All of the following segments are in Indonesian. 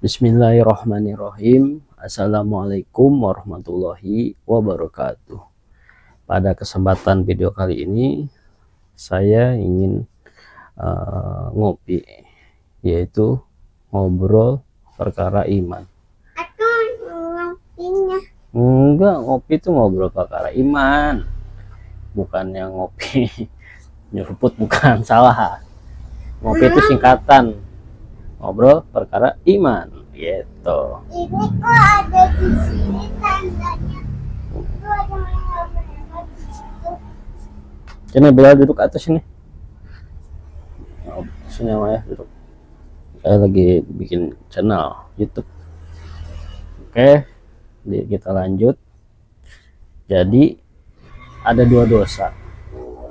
Bismillahirrahmanirrahim. Assalamualaikum warahmatullahi wabarakatuh. Pada kesempatan video kali ini saya ingin ngopi, yaitu ngobrol perkara iman. Enggak, ngopi itu ngobrol perkara iman, bukan yang ngopi nyeruput, bukan, salah. Ngopi itu singkatan ngobrol perkara iman gitu. Ini kok ada di sini tandanya? Itu ada merah-merah di situ. Sini Bilal, duduk atas sini. Sini ya, duduk. Saya lagi bikin channel YouTube. Oke, kita lanjut. Jadi ada dua dosa.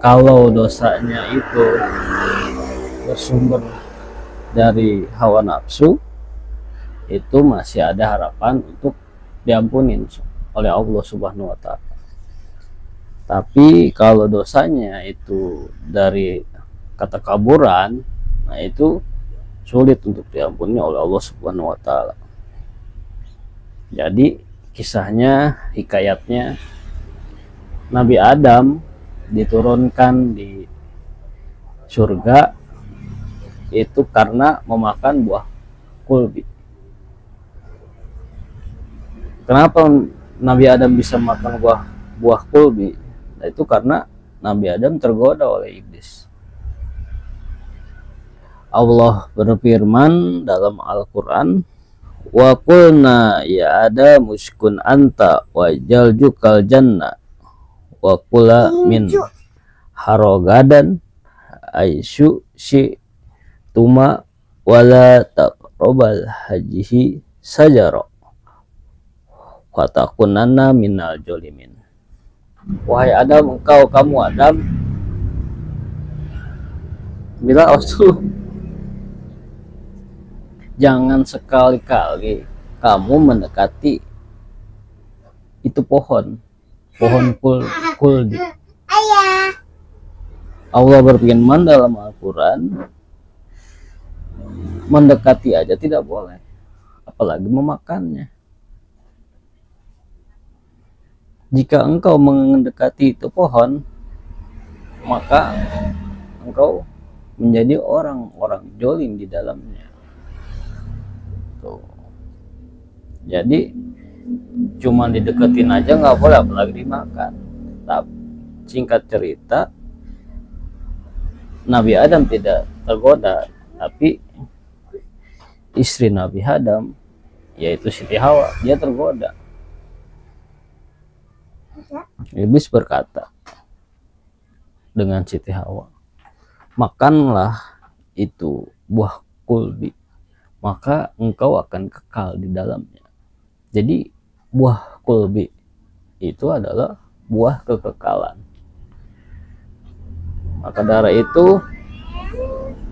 Kalau dosanya itu bersumber dari hawa nafsu, itu masih ada harapan untuk diampunin oleh Allah Subhanahu wa Ta'ala. Tapi kalau dosanya itu dari ketakaburan, nah itu sulit untuk diampuni oleh Allah Subhanahu wa Ta'ala. Jadi kisahnya, hikayatnya, Nabi Adam diturunkan di surga itu karena memakan buah kulbi. Kenapa Nabi Adam bisa makan buah kulbi? Nah, itu karena Nabi Adam tergoda oleh iblis. Allah berfirman dalam Al-Quran, wa qulna ya Adam uskun anta wa jaljukal jannah wa kula min harogadan aisyu si tuma wala taqrabal hajihi sajaro fatakunanna minal jolimin. Wahai Adam, kamu Adam, bila Rasul, jangan sekali-kali kamu mendekati itu pohon kuldi. Ayah. Allah berfirman dalam Al-Quran, mendekati aja tidak boleh, apalagi memakannya. Jika engkau mendekati itu pohon, maka engkau menjadi orang-orang jolim di dalamnya. Tuh. Jadi cuma dideketin aja nggak boleh, apalagi dimakan. Tapi singkat cerita, Nabi Adam tidak tergoda, tapi istri Nabi Adam, yaitu Siti Hawa, dia tergoda. Iblis berkata dengan Siti Hawa, makanlah itu buah kulbi, maka engkau akan kekal di dalamnya. Jadi buah kulbi itu adalah buah kekekalan. Maka dari itu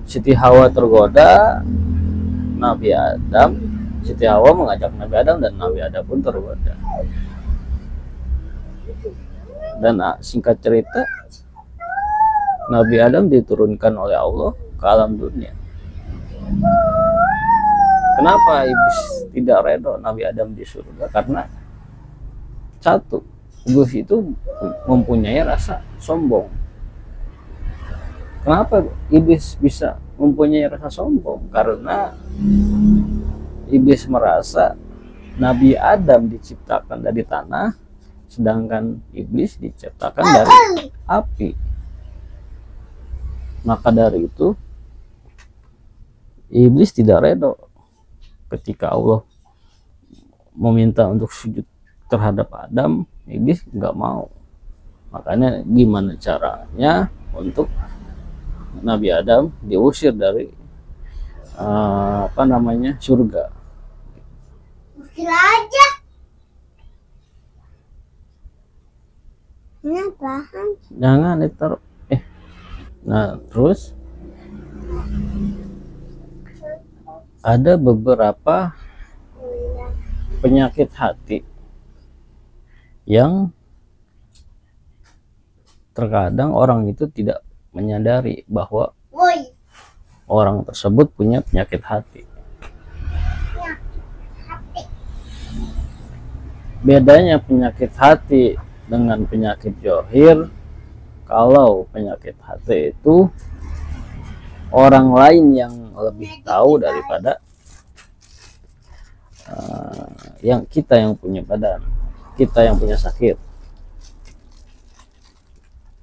Siti Hawa tergoda, Nabi Adam, Siti Hawa mengajak Nabi Adam, dan Nabi Adam pun tergoda. Dan singkat cerita, Nabi Adam diturunkan oleh Allah ke alam dunia. Kenapa iblis tidak redho Nabi Adam di surga? Karena satu, iblis itu mempunyai rasa sombong. Kenapa iblis bisa mempunyai rasa sombong? Karena iblis merasa Nabi Adam diciptakan dari tanah, sedangkan iblis diciptakan dari api. Maka dari itu iblis tidak redho ketika Allah meminta untuk sujud terhadap Adam. Iblis nggak mau. Makanya gimana caranya untuk Nabi Adam diusir dari surga? Usir aja. Ini apaan? Jangan ditaruh. Nah, terus ada beberapa penyakit hati yang terkadang orang itu tidak menyadari bahwa orang tersebut punya penyakit hati. bedanya penyakit hati dengan penyakit johir, kalau penyakit hati itu orang lain yang lebih tahu daripada yang kita yang punya badan, kita yang punya sakit.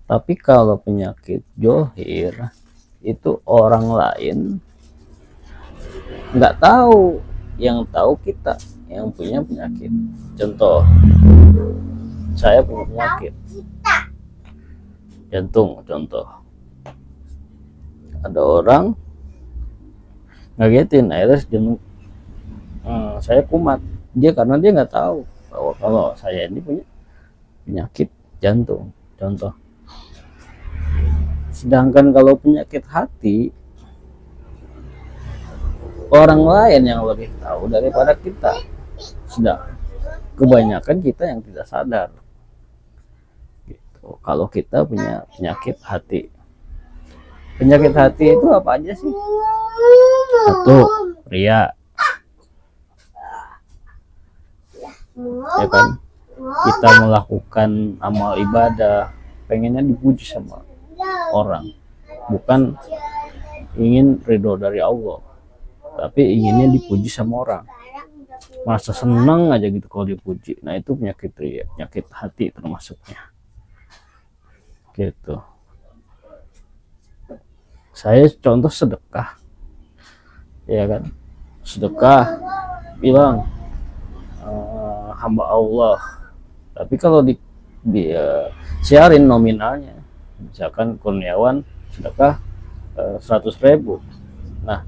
Tapi kalau penyakit johir itu orang lain nggak tahu, yang tahu kita yang punya penyakit. Contoh, saya punya penyakit jantung, contoh. Ada orang ngagetin akhirnya jenuh, saya kumat, dia karena dia nggak tahu bahwa kalau saya ini punya penyakit jantung, contoh. Sedangkan kalau penyakit hati, orang lain yang lebih tahu daripada kita. Sedang kebanyakan kita yang tidak sadar gitu, kalau kita punya penyakit hati. Penyakit hati itu apa aja sih? Satu, ria, ya kan? Kita melakukan amal ibadah pengennya dipuji sama orang, bukan ingin ridho dari Allah, tapi inginnya dipuji sama orang, merasa senang aja gitu kalau dipuji. Nah itu penyakit ria, penyakit hati termasuknya gitu. Saya contoh sedekah, ya kan, sedekah bilang hamba Allah, tapi kalau di siarin nominalnya, misalkan kurniawan sedekah 100.000. Nah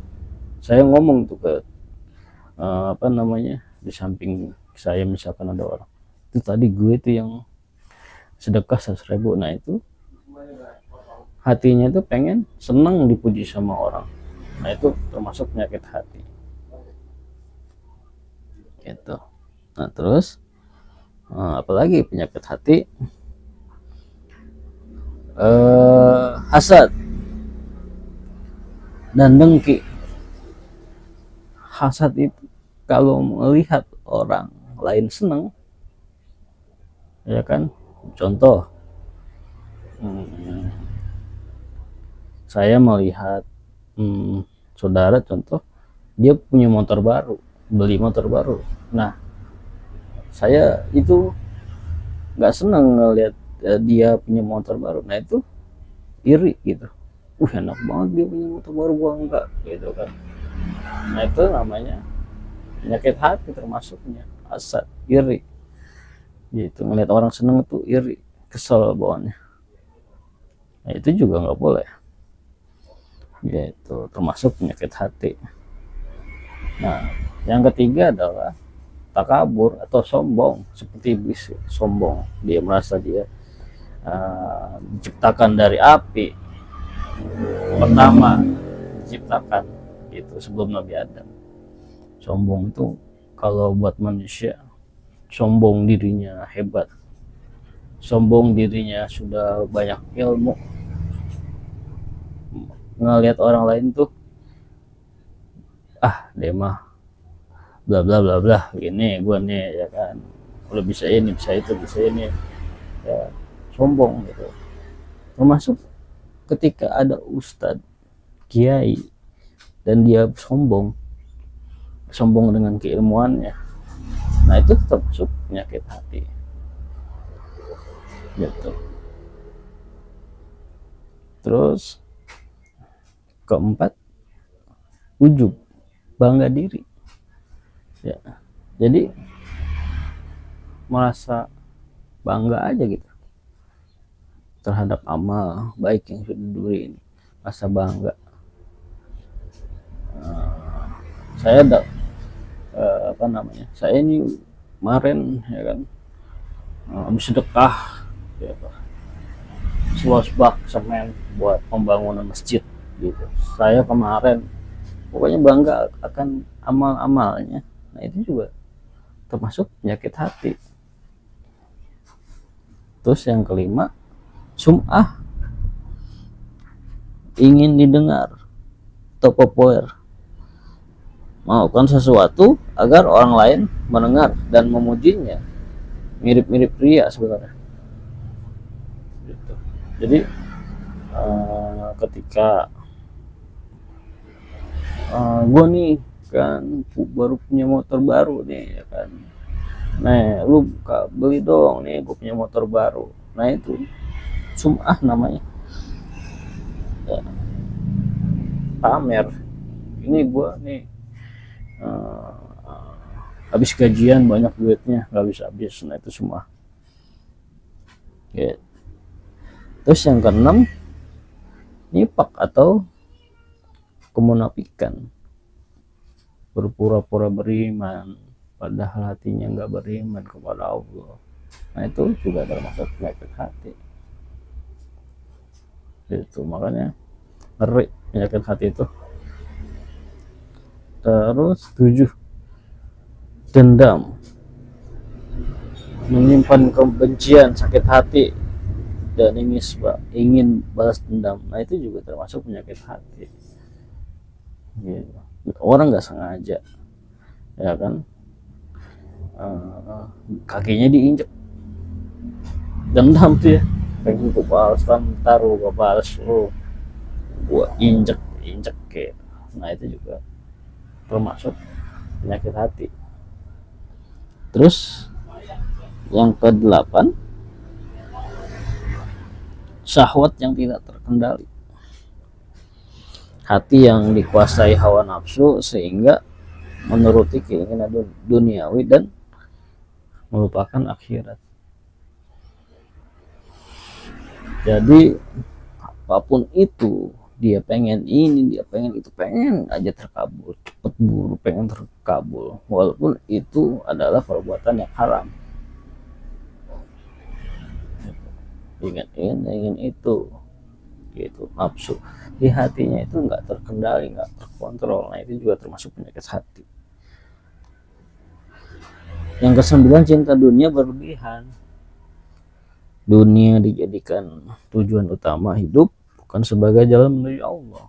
saya ngomong tuh ke apa namanya, di samping saya misalkan ada orang, itu tadi gue tuh yang sedekah 100.000. Nah itu hatinya itu pengen senang dipuji sama orang. Nah itu termasuk penyakit hati gitu. Nah terus apalagi penyakit hati, hasad dan dengki. Hasad itu kalau melihat orang lain senang, ya kan, contoh saya melihat saudara, contoh dia punya motor baru, beli motor baru. Nah saya itu nggak senang ngelihat dia punya motor baru. Nah itu iri gitu, enak banget dia punya motor baru, gua enggak gitu kan. Nah itu namanya penyakit hati termasuknya, hasad, iri gitu. Ngelihat orang seneng itu iri, kesel bawaannya. Nah itu juga nggak boleh gitu, termasuk penyakit hati. Nah yang ketiga adalah takabur atau sombong, seperti iblis, sombong. Dia merasa dia diciptakan dari api, pertama diciptakan gitu sebelum Nabi Adam. Sombong itu kalau buat manusia, sombong dirinya hebat, sombong dirinya sudah banyak ilmu, ngelihat orang lain tuh dia mah bla bla bla bla gini, gua nih ya kan udah bisa ini, bisa itu, bisa ini, ya sombong gitu. Termasuk ketika ada ustadz, kiai, dan dia sombong dengan keilmuannya, nah itu termasuk penyakit hati gitu. Terus keempat, ujub, bangga diri ya, jadi merasa bangga aja gitu terhadap amal baik yang sudah diberi ini, rasa bangga. Saya ada saya ini kemarin ya kan habis sedekah ya, seluas bak semen buat pembangunan masjid gitu. Saya kemarin pokoknya bangga akan amal-amalnya. Nah itu juga termasuk penyakit hati. Terus yang kelima, sum'ah, ingin didengar atau populer, melakukan sesuatu agar orang lain mendengar dan memujinya. mirip-mirip pria sebenarnya gitu. Jadi ketika gue nih kan baru punya motor baru nih ya kan, nah lu beli dong nih, gue punya motor baru. Nah itu sum'ah namanya ya, pamer. Ini gue nih habis gajian banyak duitnya, nggak habis. Nah itu semua ya. Terus yang keenam, nifaq atau kemunafikan, berpura-pura beriman padahal hatinya nggak beriman kepada Allah. Nah itu juga termasuk penyakit hati. Itu makanya ngeri penyakit hati itu. Terus 7, dendam, menyimpan kebencian, sakit hati, dan ingin balas dendam. Nah itu juga termasuk penyakit hati gitu. Orang nggak sengaja ya kan, kakinya diinjek, dendam tuh ya, kaki gue balas, taruh gue balas, gue injek kayak. Nah itu juga termasuk penyakit hati. Terus yang ke-8, syahwat yang tidak terkendali, hati yang dikuasai hawa nafsu sehingga menuruti keinginan duniawi dan melupakan akhirat. Jadi apapun itu, dia pengen ini, dia pengen itu, pengen aja terkabul, cepet buru pengen terkabul, walaupun itu adalah perbuatan yang haram. Ingin itu gitu, nafsu di hatinya itu nggak terkendali, nggak terkontrol. Nah itu juga termasuk penyakit hati. Yang ke-9, cinta dunia berlebihan. Dunia dijadikan tujuan utama hidup, bukan sebagai jalan menuju Allah.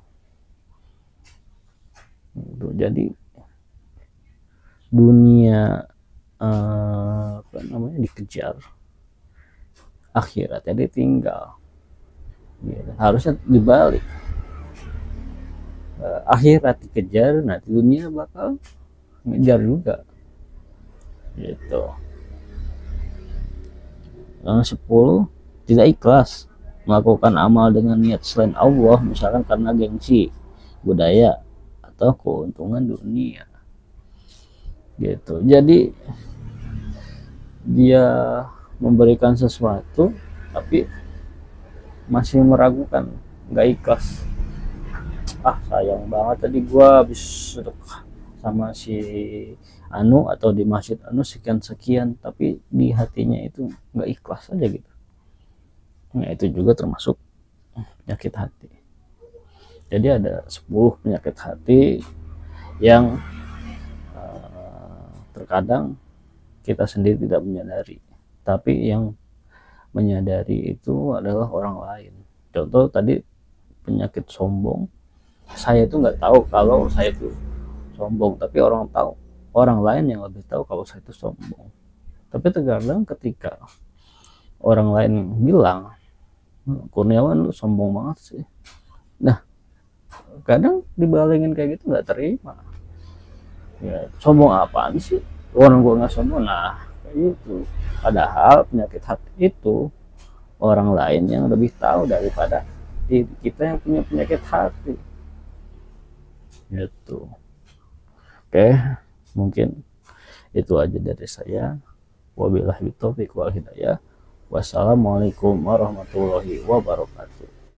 Jadi dunia dikejar, akhiratnya ditinggal. Harusnya dibalik, akhirat dikejar, nanti dunia bakal ngejar juga gitu. Yang 10, tidak ikhlas melakukan amal dengan niat selain Allah, misalkan karena gengsi, budaya, atau keuntungan dunia gitu. Jadi dia memberikan sesuatu tapi masih meragukan, nggak ikhlas. Sayang banget tadi gua habis sedekah sama si Anu atau di masjid Anu sekian, tapi di hatinya itu nggak ikhlas aja gitu. Nah itu juga termasuk penyakit hati. Jadi ada 10 penyakit hati yang terkadang kita sendiri tidak menyadari, tapi yang menyadari itu adalah orang lain. Contoh tadi penyakit sombong, saya itu nggak tahu kalau saya itu sombong, tapi orang lain yang lebih tahu kalau saya itu sombong. Tapi terkadang ketika orang lain bilang, Kurniawan lu sombong banget sih, nah kadang dibalingin kayak gitu nggak terima. Ya sombong apaan sih, orang gua nggak sombong. Nah itu padahal penyakit hati itu orang lain yang lebih tahu daripada diri kita yang punya penyakit hati gitu. Oke, mungkin itu aja dari saya. Wabillahi taufiq wal hidayah. Wassalamualaikum warahmatullahi wabarakatuh.